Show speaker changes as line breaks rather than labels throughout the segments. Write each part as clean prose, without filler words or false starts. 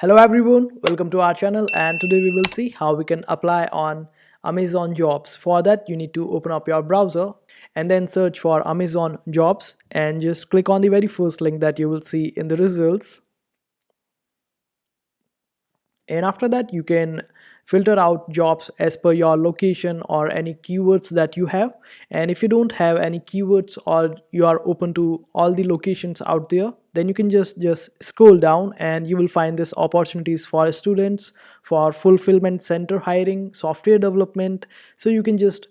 Hello everyone, welcome to our channel, and today we will see how we can apply on Amazon Jobs. For that you need to open up your browser and then search for Amazon Jobs and just click on the very first link that you will see in the results. And after that you can filter out jobs as per your location or any keywords that you have. And if you don't have any keywords or you are open to all the locations out there, then you can just scroll down and you will find this opportunities for students, for fulfillment center hiring, software development. So you can just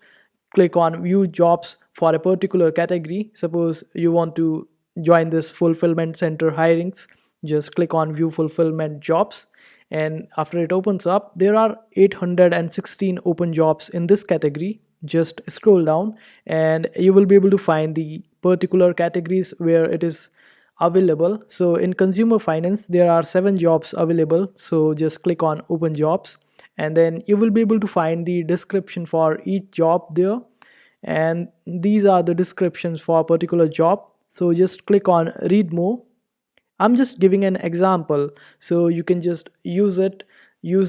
click on view jobs for a particular category. Suppose you want to join this fulfillment center hirings, just click on view fulfillment jobs, and after it opens up there are 816 open jobs in this category. Just scroll down and you will be able to find the particular categories where it is available. So in consumer finance there are 7 jobs available, so just click on open jobs and then you will be able to find the description for each job there, and these are the descriptions for a particular job. So just click on read more. I'm just giving an example, so you can just use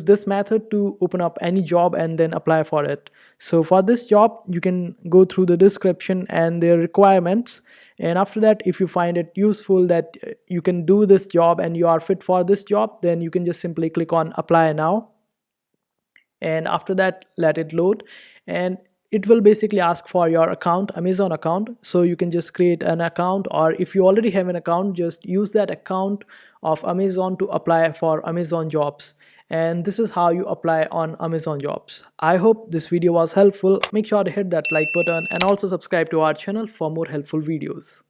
this method to open up any job and then apply for it. So for this job you can go through the description and their requirements, and after that if you find it useful that you can do this job and you are fit for this job, then you can just simply click on apply now, and after that let it load. And it will basically ask for your account, Amazon account. So you can just create an account, or if you already have an account, just use that account of Amazon to apply for Amazon Jobs. And this is how you apply on Amazon Jobs. I hope this video was helpful. Make sure to hit that like button and also subscribe to our channel for more helpful videos.